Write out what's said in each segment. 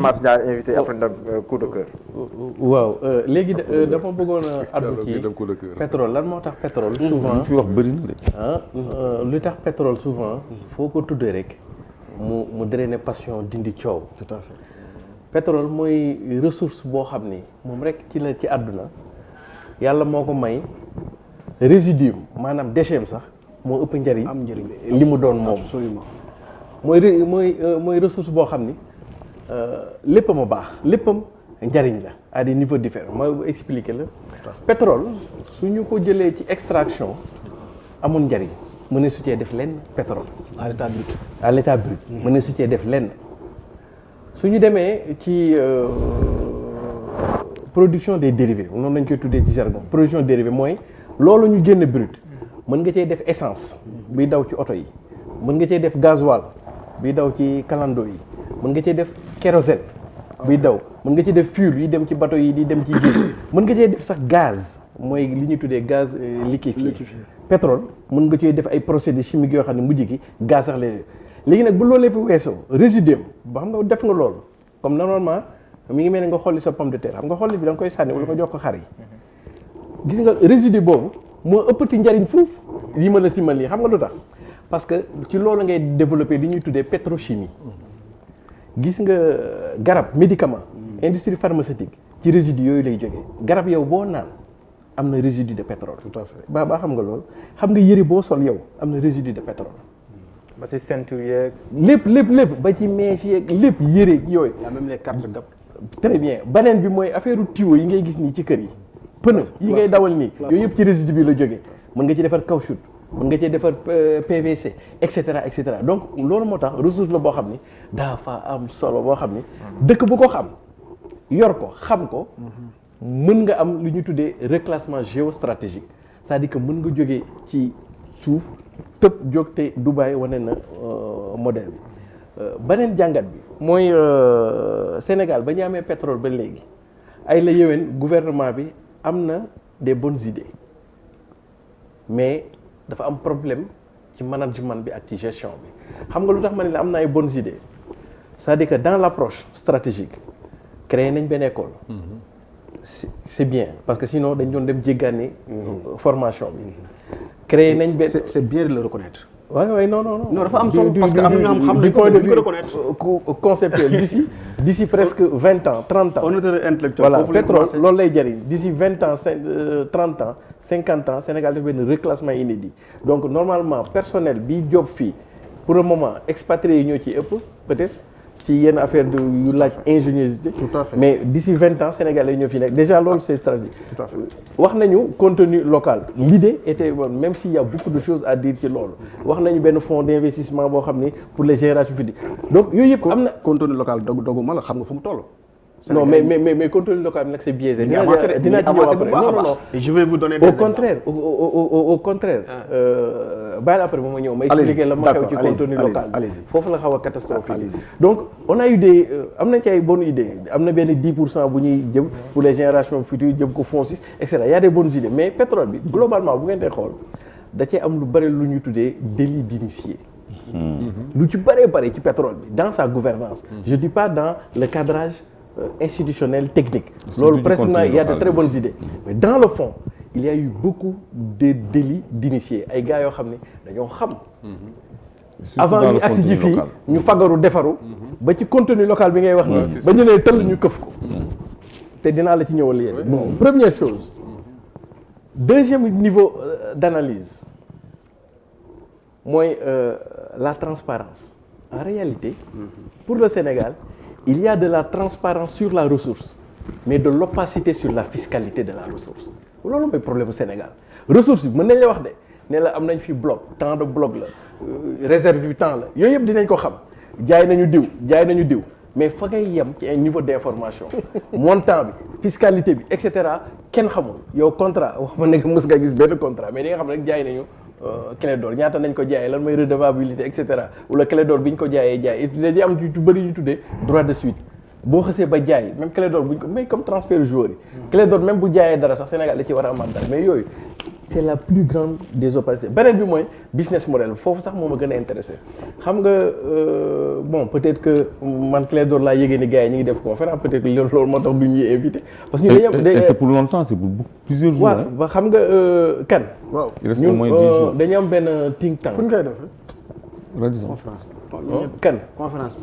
Mass Ndiaye invité après nag coup de cœur. waaw léegi dama bëggoon a addu ci pétrole lan moo tax pétrole souvent fi wax bëri na de. lu tax pétrole souvent foo ko tuddee rek mu drainer passion dindi coow. tout à fait. pétrole mooy ressource boo xam ni moom rek ci la ci àdduna yàlla moo ko may résidu maanaam déchet sax moo ëpp njëriñ. am njëriñ li mu doon moom. absolument. mooy ressource boo xam ni léppam a baax léppam njëriñ la à des niveaux différents ma expliquer la. pétrole su ñu ko jëlee ci extraction amul njëriñ mën na su cee def lenn pétrole. à l'état brut. à l'état brut. mën na su cee def lenn. su ñu demee ci production des dérivés noonu lañ koy tuddee ci jargon production dérivée mooy loolu ñu génn brut mën nga cee def essence biy daw ci oto yi mën nga cee def gasoil biy daw ci kalando yi mën nga cee def kérosène biy daw mën nga cee def fuel yi dem ci bateau yi di dem ci géej mën nga cee def sax gaz mooy li ñuy tuddee gaz liquéfié pétrole mën nga cee def ay procédés chimiques yoo xam ne mujj gi gaz sax léegi nag bu loolu lépp weesoo résidu ba xam nga def nga loolu comme normalement mi ngi mel ne nga xolli sa pomme de terre xam nga xolli bi da nga koy sànni wala nga jox ko xar yi gis nga résidu boobu moo ëppati njariñ foofu yi ma la simal yi xam nga lu tax parce que ci loolu ngay développer li ñuy tuddee pétrochimie gis nga garab médicament industrie pharmaceutique ci résidu yooyu lay jógee garab yow boo naan am na résidu de pétrole. tout à fait. baa xam nga loolu xam nga yëre boo sol yow am na résidu de pétrole. ba ci ceinture yeeg. lépp ba ci mèche yeeg lépp yëre yooyu. y a même les cartes d'ap. très bien beneen bi mooy affaire tuyau yi ngay gis nii ci kër yi. pneu yi ngay dawal nii yooyu yëpp ci résidu bi la jógee mën nga ci defar caoutchouc mën nga ci defar PVC et cetera et cetera donc loolu moo tax ressource la boo xam ni dafa am solo boo xam ni dëkk bu ko xam yor ko xam ko mën nga am lu ñuy tuddee reclassement géostratégique c'est-à-dire que mën nga jógee ci suuf tëb jóg te Dubaï wane na modèle bi beneen jàngat bi mooy Sénégal ba ñu amee pétrole ba léegi ay la yéwén gouvernement bi am na des bonnes idées mais dafa am problème ci management bi ak ci gestion bi xam nga lu tax ma ne la am na ay bonnes idées c'est-à-dire que dans l'approche stratégique créé nañ benn école. c'est bien parce que sinon dañ doon dem jéggaani formation bi. créé nañ benn c'est bien de le reconnaître. waaw non dafa am solo parce que am na ñoo xam du point de vue reconnaître conceptuel d'ici presque 20 ans 30 ans. honnêteté intellectuelle. voilà pétrole loolu lay jëriñ d'ici 20 ans 30 ans 50 ans Sénégal def benn reclassement inédit donc normalement personnel bi job fii pour le moment expatriés yi ñoo ci ëpp peut-être ci yenn affaire de yu laaj ingéniosité. tout à fait. mais d'ici 20 ans Sénégalais ñoo fi nekk déjà loolu c'est stratégique. tout à fait. wax nañu contenu local l'idée était bonne même s'il y a beaucoup de choses à dire ci loolu wax nañu benn fonds d'investissement boo xam ni pour les générations futures donc yooyu yëpp am na. contenu local doguma la xam nga fu mu toll. non mais contenu local bi nag c'est biaisé. dinaa ci ñëw après non. je vais vous donner des exemples. au contraire bàyyil après moom ma ñëw ma expliquer la ma xew ci contenu local foofu la xaw a catastrophe donc on a eu des am nañ ci ay bonnes idées am na benn 10% bu ñuy jëm pour les générations futures jëm ko FONSIS et cetera y a des bonnes idées mais pétrole bi globalement bu ngeen dee xool da cee am lu bëri lu ñu tuddee délit d'initié lu ci bëree ci pétrole bi dans sa gouvernance je dis pas dans le cadrage institutionnel technique loolu presque il y a de très bonnes idées mais dans le fond il y a eu beaucoup de délits d'initiés ay gars yoo xam ne dañoo xam avant ñu agsi ci fii ñu fagaru defaru ba ci contenu local bi ngay wax nii ba ñu nee tëll ñu këf ko te dinaa la ci ñëwal yéen bon première chose deuxième niveau d'analyse mooy la transparence en réalité pour le Sénégal il y a de la transparence sur la ressource mais de l'opacité sur la fiscalité de la ressource loolu mooy problème Sénégal ressource bi mën nañ la wax de ne la am nañ fi bloc tant de bloc la réserve bi temps la yooyu yëpp dinañ ko xam jaay nañu diw mais fa ngay yem ci un niveau d'information montant bi fiscalité bi et cetera kenn xamul yow contrat wax ma ne mës nga gis benn contrat mais di nga xam rek jaay nañu clé d'or ñaata nañ ko jaayee lan mooy redevabilité et cetera wala clé d'or bi ñu ko jaayee jaay di am ci bëri ñu tuddee droit de suite boo xasee ba jaay même Clédor buñ ko may comme transfert joueur yi. Clédor même bu jaayee dara sax Sénégal da ci war a amaat dara mais yooyu c'est la plus grande des opacités beneen bi mooy business model foofu sax moo ma gën a intéressé xam nga bon peut-être que man Clédor laa yëgee ni gars yi ñu ngi def conférence peut-être que loolu moo tax du ñuy invité. parce que ñu dañoo c'est pour longtemps c'est pour plusieurs jours. waaw ba xam nga kan. waaw il reste au moins 10 jours. dañu am benn think tank. fu ñu koy def Radisson. kan conférence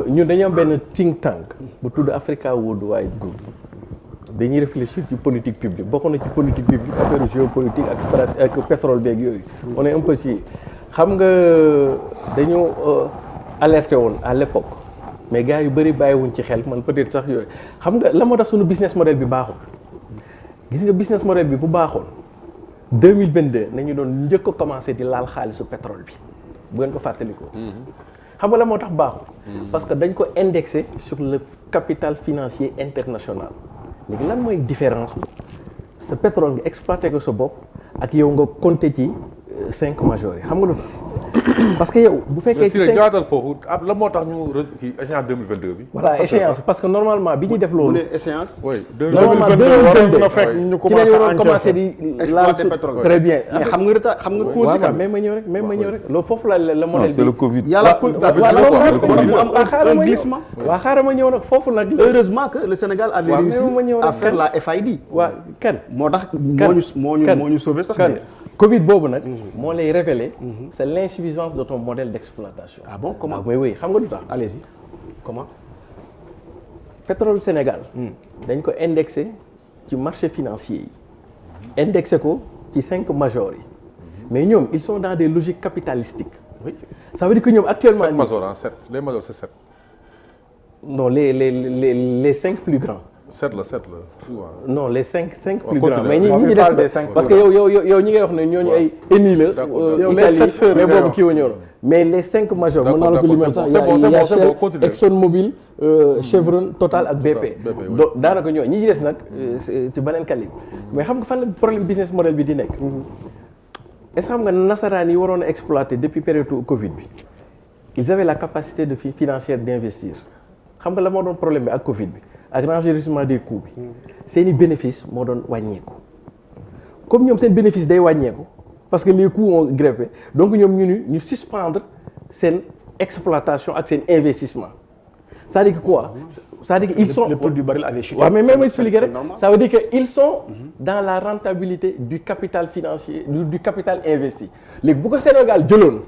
ñun dañu am benn think tank bu tudd Africa Worldwide Group dañuy réfléchir ci politique publique bokk na ci politique publique affaire géopolitique ak stratégie ak pétrole beeg yooyu. on est un peu ci xam nga dañu alerté woon à l'époque mais gars yu bëri bàyyiwuñ ci xel man peut-être sax yooyu xam nga la moo tax suñu business model bi baaxul gis nga business model bi bu baaxoon 2022 nañu doon njëkk a commencé di laal xaalisu pétrole bi bu ngeen ko fàttalikoo. xam nga la moo tax baaxul. parce que dañ ko indexé sur le capital financier international. léegi lan mooy différence sa pétrole nga exploité ko sa bopp ak yow nga compté ci 5 majors yi xam nga lu tax parce que yow bu fekkee ci 5 jaatal foofu la moo tax ñu kii échéance 2022 bi. voilà échéance parce que normalement bi ñuy def loolu. bu ne échéance. oui normalement 2022 na fekk ñu ci lañu waroon commencé di exploiter pétrole. très bien. mais xam nga retard xam nga cause yi waaw même ma ñëw rek loolu foofu la modèle bi. c'est le Covid. yàlla mu am un glissement. waaw xaaral ma ñëw nag foofu nag. heureusement que le Sénégal avait réussi à faire la FID. waaw kan moo tax moo ñu sauvé sax. Covid boobu nag moo lay révéler c'est l'insuffisance de ton modèle d'exploitation. Ah bon comment? Oui xam nga lu tax. Allez-y comment? Pétrole Sénégal dañ ko indexé ci marché financier yi indexé ko ci 5 majors yi mais ñoom ils sont dans des logiques capitalistiques. Oui. Ça veut dire que ñoom actuellement. 7 majors en 7 les majors c'est 7. non les 5 plus grands. 7 la. non les 5 plus continue. grands mais ñi des parce que yow ñi ngay wax ne ñooñu ay Eni la. Italie mais boobu kii wa ñëw na mais les 5 majors mën naa la ko limal sax y a Shell ExxonMobil Chevron Total ak BP. donc daanaka ñooñu ñi ci des nag ci beneen calibre mais xam nga fan la problème business model bi di nekk. est-ce que xam nga nasaraan yi waroon a exploiter depuis période Covid bi ils avaient la capacité de financière d'investir xam nga la moo doon problème bi ak Covid bi. ak renchérissement des coûts bi seeni bénéfice moo doon wàññeeku comme ñoom seen bénéfice day wàññeeku parce que les coûts ont grimpé donc ñoom ñu suspendre seen exploitation ak seen investissement c'est-à-dire que quoi c'est-à-dire que ils sont le prix du baril avait chuté. waaw mais même expliquer rek ça veut dire que ils sont dans la rentabilité du capital financier du capital investi léegi bu ko Sénégal jëloon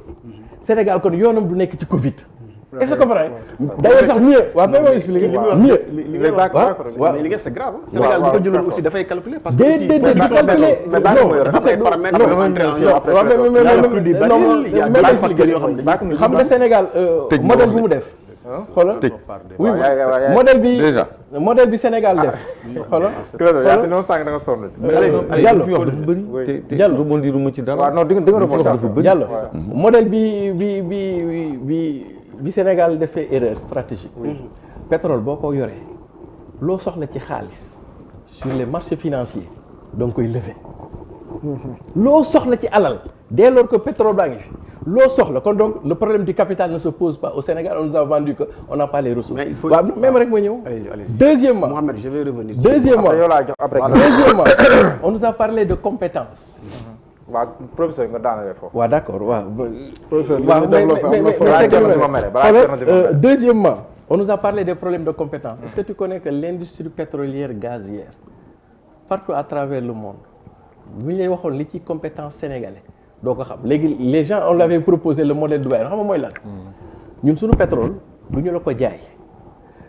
Sénégal kon yoonam du nekk ci Covid. est-ce que comprendre d'ailleurs sax mieux waaw même moo expliqué mieux li ngeen c'est grave. Sénégal bu ko jëloon aussi dafay calculer parce que aussi déedéet du calculer non xam nga Sénégal modèle bi mu def xoolal oui modèle bi Sénégal def xoolal noonu sànq da nga sonn Diallo fi wax dafa bëri te rebondir ma ci dara. waaw non di nga rebondir Diallo modèle bi Sénégal defee erreur stratégique pétrole boo ko yoree loo soxla ci xaalis sur les marchés financiers donc koy lever loo soxla ci alal dès lors que pétrole baa ngi fi loo soxla kon donc le problème du capital ne se pose pas au Sénégal on nous a vendu que on n'a pas les ressources. mais il faut waaw même rek ma ñëw. Deuxièmement Mohamed je vais revenir. Deuxièmement on nous a parlé de compétences. waaw professeur nga daanale foofu. waaw d'accord waaw. professeur deuxièmement on nous a parlé des problèmes de compétences. Est-ce que tu connais que l'industrie pétrolière gazière partout à travers le monde bu ñu leen waxoon li ci compétence sénégalais doo ko xam léegi les gens on l'avait proposé le modèle Dubaï xam nga mooy lan. ñun suñu pétrole du ñu la ko jaay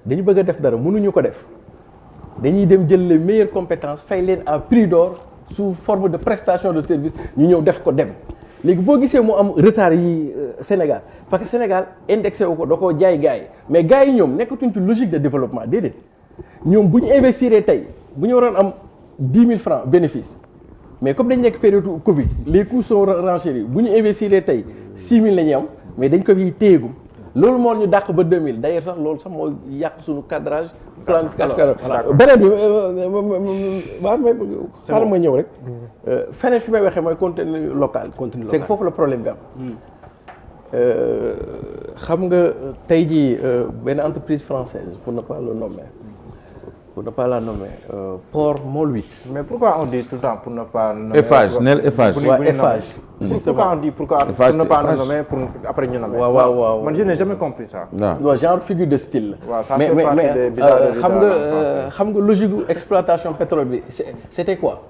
dañu bëgg a def dara mënuñu ko def dañuy dem jël les meilleures compétences fay leen à prix d'or sous forme de prestation de service ñu ñëw def ko dem léegi boo gisee mu am retard yi Sénégal parce que Sénégal indexé wu ko da koo jaay gars yi mais gars yi ñoom nekkatuñ ci logique de développement déedéet ñoom bu ñu investir tey bu ñu waroon am 10 000 francs bénéfice mais comme dañ nekk période Covid les coûts sont renchéris bu ñu investir tey 6 000 la ñuy am mais dañ ko fiy téyegu loolu moo ñu dàq ba 2000 d'ailleurs sax loolu sax moo yàq suñu cadrage planification beneen bi waaw mais xaaral ma ñëw rek feneen fi may waxee mooy contenu local c'est que foofu la problème bi am xam nga tey jii benn entreprise française pour ne pas la nommer Port Montlouis. Mais pourquoi on dit tout le temps pour ne pas nommer Eiffage neel Eiffage. waaw Eiffage. Pourquoi on dit pour ne pas nommer pour après ñu nommer. waaw man je n'ai jamais compris ça. waaw genre figure de style la. waaw ça mais fait partie des bizarreries xam nga logique gu exploitation pétrole bi c'était quoi.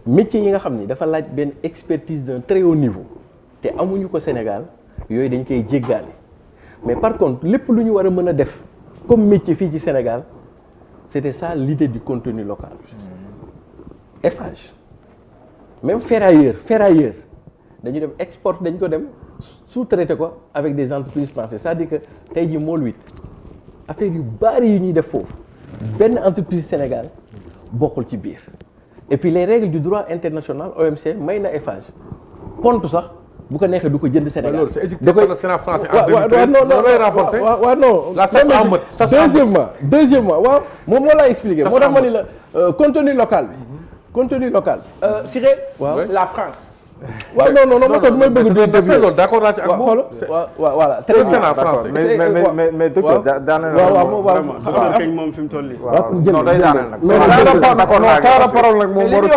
métier yi nga xam ni dafa laaj benn expertise d'un très haut niveau te amuñu ko Sénégal yooyu dañ koy jéggaale mais par contre lépp lu ñu war a mën a def comme métier fii ci Sénégal c'était ça l'idée du contenu local. Eiffage même ferrailleur dañu dem export dañ ko dem sous-traiter ko avec des entreprises françaises c'est-à-dire que tey jii Mool 8 affaire yu bari yu ñuy def foofu benn entreprise Sénégal bokkul ci biir et puis les règles du droit international OMC may na Eiffage pont sax bu ko neexee du ko jënd Sénégal. loolu c'est édicté par le Sénat français en 2013. non la chasse en meute. deuxièmement waaw moom moo laa expliqué moo tax ma ni la contenu local bi. contenu local. Siré. waaw la France. waaw non mos a mooy bëgg di déglu loolu d'accord naa ci ak moom. voilà c'est le Sénat français. mais docteur daanaka. waaw kañ moom fi mu toll nii. waaw non day daaneel nag. non parole nag moom waru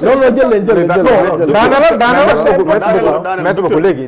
non jël leen daaneel merci beaucoup léegi